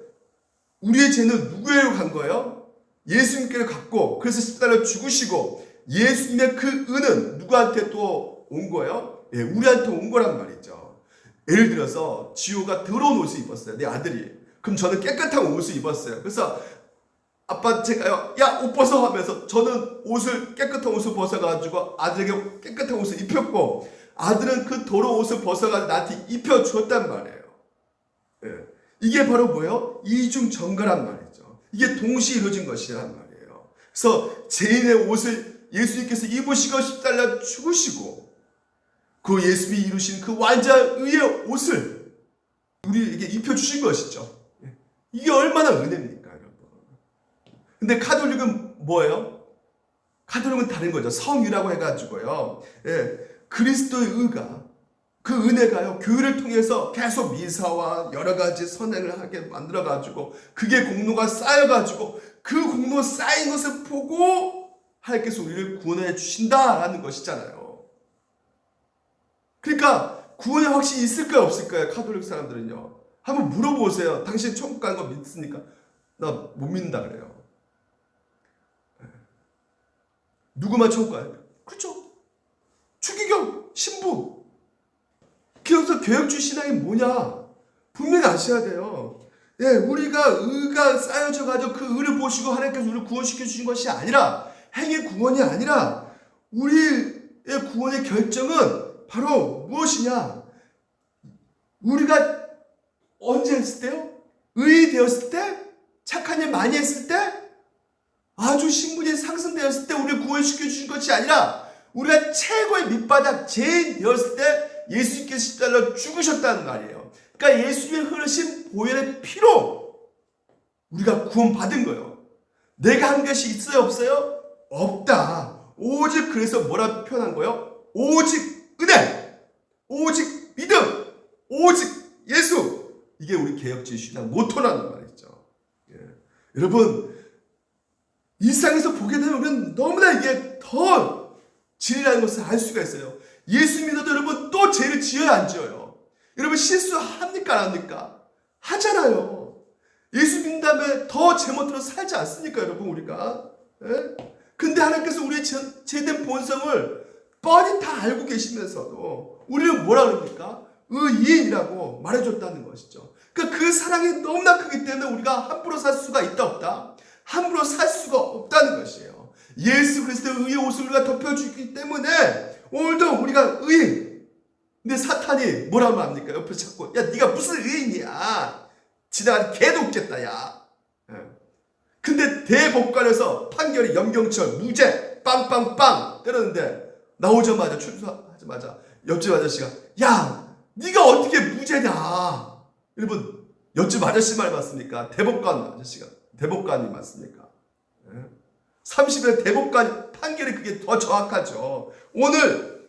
우리의 죄는 누구에게로 간 거예요? 예수님께로 갔고 그래서 십자가를 죽으시고 예수님의 그 은은 누구한테 또 온 거예요? 우리한테 온 거란 말이죠. 예를 들어서 지호가 더러운 옷을 입었어요. 내 아들이. 그럼 저는 깨끗한 옷을 입었어요. 그래서 아빠 제가요 야 옷 벗어 하면서 저는 깨끗한 옷을 벗어가지고 아들에게 깨끗한 옷을 입혔고 아들은 그 더러운 옷을 벗어가지고 나한테 입혀주었단 말이에요. 이게 바로 뭐예요? 이중전가란 말이죠. 이게 동시에 이루어진 것이란 말이에요. 그래서 죄인의 옷을 예수님께서 입으시고 십자가에 죽으시고 그 예수님이 이루신 그 완자의의 옷을 우리에게 입혀주신 것이죠. 이게 얼마나 은혜입니까 여러분. 근데 가톨릭은 뭐예요? 가톨릭은 다른 거죠. 성유라고 해가지고요. 그리스도의 의가 그 은혜가요, 교회를 통해서 계속 미사와 여러 가지 선행을 하게 만들어가지고, 그게 공로가 쌓여가지고, 그 공로 쌓인 것을 보고, 하나님께서 우리를 구원해 주신다라는 것이잖아요. 그러니까, 구원의 확신이 있을까요, 없을까요? 가톨릭 사람들은요. 한번 물어보세요. 당신 천국 가는 거 믿습니까? 나 못 믿는다 그래요. 누구만 천국 가요? 그렇죠. 추기경, 신부. 그래서 개혁주의 신앙이 뭐냐? 분명히 아셔야 돼요. 예, 우리가 의가 쌓여져가지고 그 의를 보시고 하나님께서 우리를 구원시켜 주신 것이 아니라, 행위 구원이 아니라, 우리의 구원의 결정은 바로 무엇이냐? 우리가 언제 했을 때요? 의이 되었을 때? 착한 일 많이 했을 때? 아주 신분이 상승되었을 때 우리를 구원시켜 주신 것이 아니라, 우리가 최고의 밑바닥 죄인 되었을 때 예수님께서 십자가로 죽으셨다는 말이에요. 그러니까 예수님의 흐르신 보혈의 피로 우리가 구원받은 거예요. 내가 한 것이 있어요, 없어요? 없다. 오직 그래서 뭐라 표현한 거예요? 오직 은혜, 오직 믿음, 오직 예수. 이게 우리 개혁주의 신앙 모토라는 말이죠. 예. 여러분, 일상에서 보게 되면 우리는 너무나 이게 더 진리라는 것을 알 수가 있어요. 예수 믿어도 여러분 또 죄를 지어야 안 지어요? 여러분 실수합니까 안 합니까? 하잖아요. 예수 믿는 다음에 더 제멋대로 살지 않습니까 여러분 우리가? 예? 근데 하나님께서 우리의 죄된 본성을 뻔히 다 알고 계시면서도 우리를 뭐라 그럽니까? 의인이라고 말해줬다는 것이죠. 그러니까 그 사랑이 너무나 크기 때문에 우리가 함부로 살 수가 있다 없다? 함부로 살 수가 없다는 것이에요. 예수 그리스도의 의의 옷을 우리가 덮여주기 때문에 오늘도 우리가 의인. 근데 사탄이 뭐라고 합니까? 옆에서 자꾸 야 네가 무슨 의인이야. 지나가는 개도 없겠다 야. 근데 대법관에서 판결이 염경철 무죄 빵빵빵 때렸는데 나오자마자 출소하자마자 옆집 아저씨가 야 네가 어떻게 무죄냐. 여러분 옆집 아저씨 말 맞습니까? 대법관 아저씨가 대법관이 맞습니까? 30일 대법관 판결이 그게 더 정확하죠. 오늘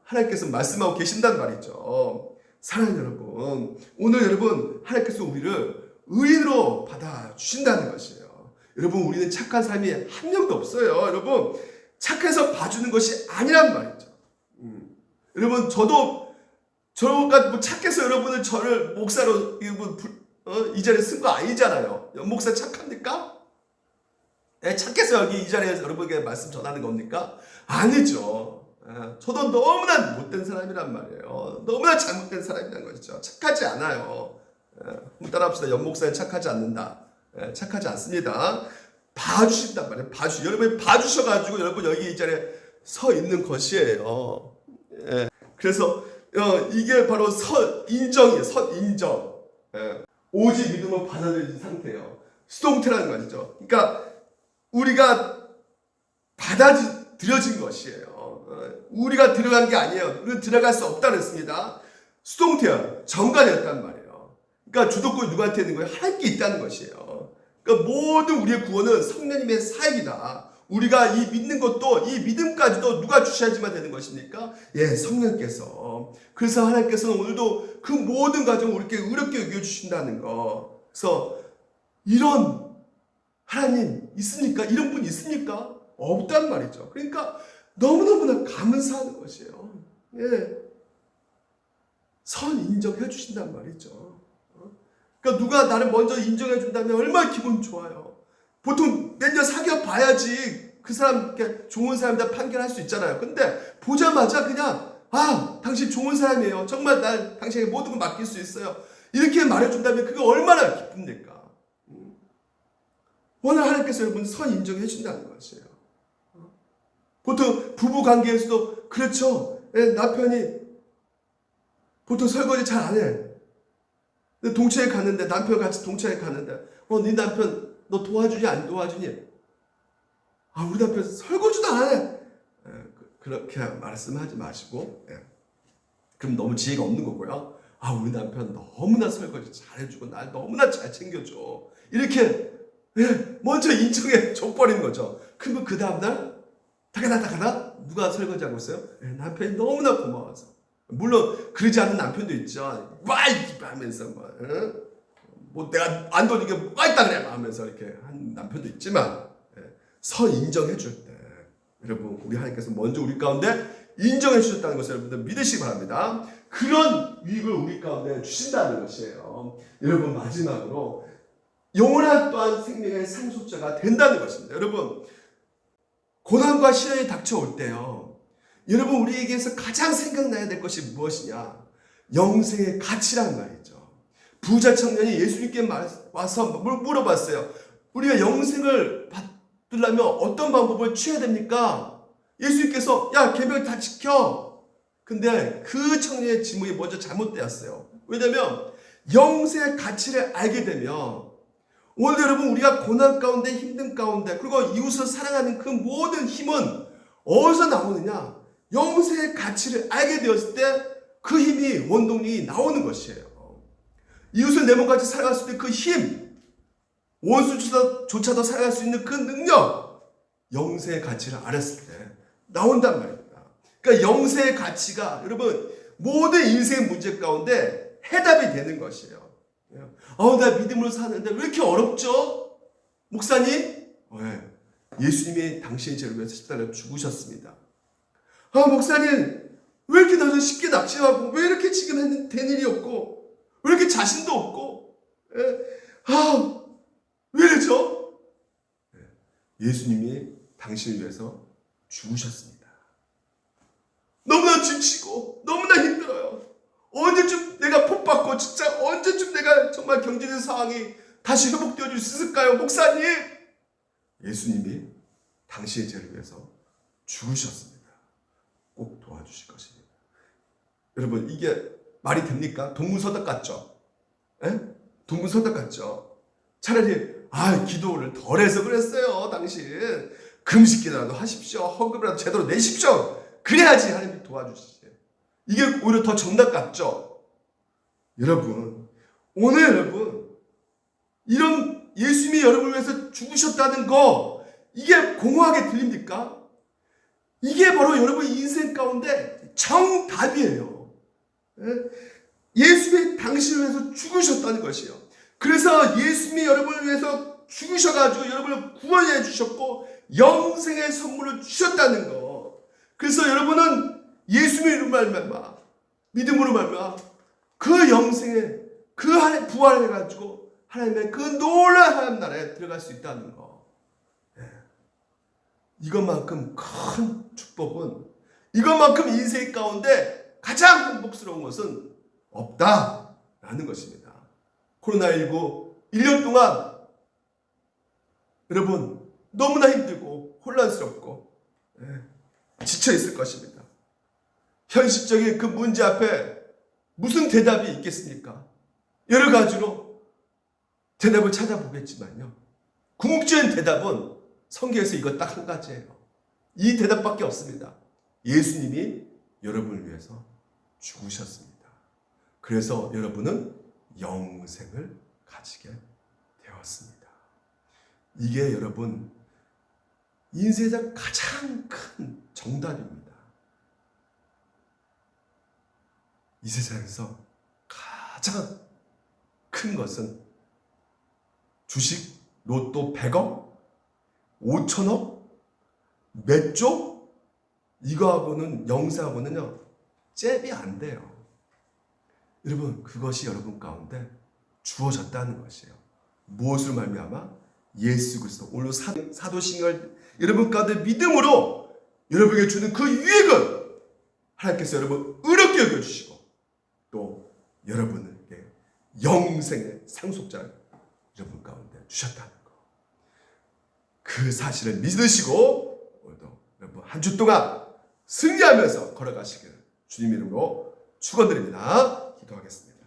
하나님께서 말씀하고 계신단 말이죠. 사랑하는 여러분, 오늘 여러분 하나님께서 우리를 의인으로 받아주신다는 것이에요. 여러분 우리는 착한 사람이 한 명도 없어요. 여러분 착해서 봐주는 것이 아니란 말이죠. 여러분 저가 뭐 착해서 여러분을 저를 목사로 이 자리에 쓴 거 아니잖아요. 목사 착합니까? 착해서 여기 이 자리에서 여러분에게 말씀 전하는 겁니까? 아니죠. 저도 너무나 못된 사람이란 말이에요. 너무나 잘못된 사람이란 것이죠. 착하지 않아요. 한번 따라합시다. 연목사는 착하지 않는다. 착하지 않습니다. 봐주신단 말이에요. 여러분이 봐주셔가지고 여러분 여기 이 자리에 서 있는 것이에요. 그래서 이게 바로 인정이에요. 인정. 오직 믿음을 받아들인 상태예요. 수동태라는 것이죠. 그러니까 우리가 받아들여진 것이에요. 우리가 들어간 게 아니에요. 우리는 들어갈 수 없다 그랬습니다. 수동태야. 전가되었단 말이에요. 그러니까 주도권이 누구한테 있는 거예요? 하나님께 있다는 것이에요. 그러니까 모든 우리의 구원은 성령님의 사역이다. 우리가 이 믿는 것도 이 믿음까지도 누가 주셔야지만 되는 것입니까? 예, 성령께서. 그래서 하나님께서는 오늘도 그 모든 과정을 우리에게 의롭게 여겨주신다는 거. 그래서 이런 하나님 있습니까? 이런 분 있습니까? 없단 말이죠. 그러니까 너무너무나 감사하는 것이에요. 예. 선 인정해 주신단 말이죠. 그러니까 누가 나를 먼저 인정해 준다면 얼마나 기분 좋아요. 보통 몇 년 사귀어 봐야지 그 사람 좋은 사람이다 판결할 수 있잖아요. 근데 보자마자 그냥 당신 좋은 사람이에요. 정말 난 당신에게 모든 걸 맡길 수 있어요. 이렇게 말해준다면 그게 얼마나 기쁩니까? 오늘 하나님께서 여러분 선 인정해 준다는 것이에요. 보통 부부 관계에서도 그렇죠. 남편이 보통 설거지 잘 안 해. 근데 동체에 갔는데 남편 같이 동체에 갔는데 네 남편 너 도와주니 안 도와주니? 우리 남편 설거지도 안 해. 그렇게 말씀하지 마시고 그럼 너무 지혜가 없는 거고요. 우리 남편 너무나 설거지 잘해주고 날 너무나 잘 챙겨줘. 이렇게 먼저 인정해 줘버리는 거죠. 그러면 그 다음날 다가다 누가 설거지하고 있어요? 남편이 너무나 고마워서. 물론 그러지 않는 남편도 있죠. 와 이렇게 하면서 뭐 내가 안 도니까 뭐가 있다 그래 하면서 이렇게 한 남편도 있지만 서 인정해 줄 때 여러분 우리 하나님께서 먼저 우리 가운데 인정해 주셨다는 것을 여러분들 믿으시기 바랍니다. 그런 유익을 우리 가운데 주신다는 것이에요. 여러분 마지막으로 영원한 또한 생명의 상속자가 된다는 것입니다. 여러분 고난과 시련이 닥쳐올 때요. 여러분 우리에게서 가장 생각나야 될 것이 무엇이냐? 영생의 가치란 말이죠. 부자 청년이 예수님께 와서 물어봤어요. 우리가 영생을 받으려면 어떤 방법을 취해야 됩니까? 예수님께서 야 계명 다 지켜. 근데 그 청년의 질문이 먼저 잘못되었어요. 왜냐하면 영생의 가치를 알게 되면 오늘 여러분 우리가 고난 가운데 힘든 가운데 그리고 이웃을 사랑하는 그 모든 힘은 어디서 나오느냐? 영생의 가치를 알게 되었을 때 그 힘이 원동력이 나오는 것이에요. 이웃을 내 몸같이 살아갈 수 있는 그 힘, 원수조차도 살아갈 수 있는 그 능력, 영생의 가치를 알았을 때 나온단 말입니다. 그러니까 영생의 가치가 여러분 모든 인생의 문제 가운데 해답이 되는 것이에요. 나 믿음으로 사는데 왜 이렇게 어렵죠? 목사님? 예수님이 당신의 죄를 위해서 십자가에 죽으셨습니다. 목사님 왜 이렇게 나는 쉽게 낙심하고 왜 이렇게 지금 된 일이 없고 왜 이렇게 자신도 없고 왜 이러죠? 예수님이 당신을 위해서 죽으셨습니다. 너무나 지치고 너무나 힘들어요. 언제쯤 내가 복받고 진짜 언제쯤 내가 정말 경제적 상황이 다시 회복되어질 수 있을까요? 목사님! 예수님이 당신의 죄를 위해서 죽으셨습니다. 꼭 도와주실 것입니다. 여러분 이게 말이 됩니까? 동문서답 같죠? 동문서답 같죠? 차라리 기도를 덜해서 그랬어요. 당신 금식기도라도 하십시오. 헌금이라도 제대로 내십시오. 그래야지 하나님이 도와주시지. 이게 오히려 더 정답 같죠? 여러분 오늘 여러분 이런 예수님이 여러분을 위해서 죽으셨다는 거 이게 공허하게 들립니까? 이게 바로 여러분 인생 가운데 정답이에요. 예수님이 당신을 위해서 죽으셨다는 것이에요. 그래서 예수님이 여러분을 위해서 죽으셔가지고 여러분을 구원해 주셨고 영생의 선물을 주셨다는 거. 그래서 여러분은 예수님의 말미암아 믿음으로 말미암아 그 영생에 그 안에 부활해가지고 하나님의 그 놀라운 하나님 나라에 들어갈 수 있다는 거. 이것만큼 큰 축복은 이것만큼 인생 가운데 가장 행복스러운 것은 없다라는 것입니다. 코로나19 1년 동안 여러분 너무나 힘들고 혼란스럽고 지쳐 있을 것입니다. 현실적인 그 문제 앞에 무슨 대답이 있겠습니까? 여러 가지로 대답을 찾아보겠지만요. 궁극적인 대답은 성경에서 이것 딱 한 가지예요. 이 대답밖에 없습니다. 예수님이 여러분을 위해서 죽으셨습니다. 그래서 여러분은 영생을 가지게 되었습니다. 이게 여러분 인생에서 가장 큰 정답입니다. 이 세상에서 가장 큰 것은 주식, 로또 100억, 5천억, 몇 조? 이거하고는 영생하고는요 잽이 안 돼요. 여러분 그것이 여러분 가운데 주어졌다는 것이에요. 무엇을 말미암아? 예수 그리스도. 오늘 사도신경을 여러분 가운데 믿음으로 여러분에게 주는 그 유익을 하나님께서 여러분 의롭게 여겨주시고 또 여러분에게 영생의 상속자를 여러분 가운데 주셨다는 거. 그 사실을 믿으시고 오늘도 여러분 한 주 동안 승리하면서 걸어가시기를 주님 이름으로 축원드립니다. 기도하겠습니다.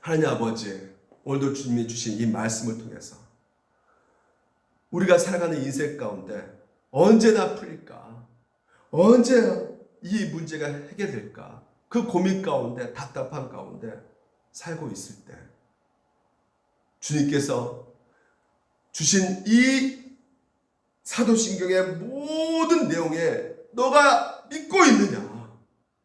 하나님 아버지, 오늘도 주님이 주신 이 말씀을 통해서 우리가 살아가는 인생 가운데 언제나 풀릴까? 언제 이 문제가 해결될까? 그 고민 가운데 답답한 가운데 살고 있을 때 주님께서 주신 이 사도신경의 모든 내용에 너가 믿고 있느냐?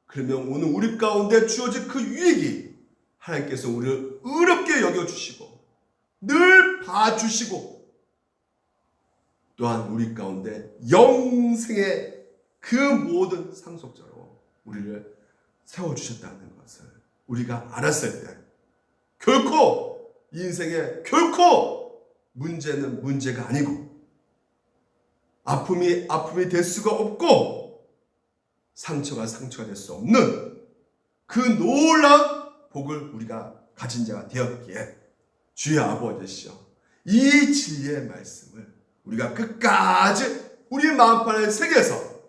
그러면 오늘 우리 가운데 주어진 그 유익이 하나님께서 우리를 의롭게 여겨주시고 늘 봐주시고 또한 우리 가운데 영생의 그 모든 상속자로 우리를 세워주셨다는 것을 우리가 알았을 때 결코 인생에 결코 문제는 문제가 아니고 아픔이 될 수가 없고 상처가 될 수 없는 그 놀라운 복을 우리가 가진 자가 되었기에 주의 아버지시여 이 진리의 말씀을 우리가 끝까지 우리 마음판에 새겨서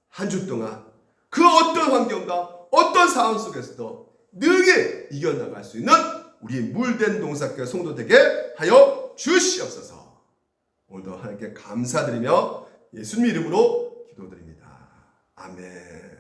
한 주 동안 그 어떤 환경과 어떤 상황 속에서도 능히 이겨나갈 수 있는 우리 물된 동사교회 성도 되게 하여 주시옵소서. 오늘도 하나님께 감사드리며 예수님 이름으로 기도드립니다. 아멘.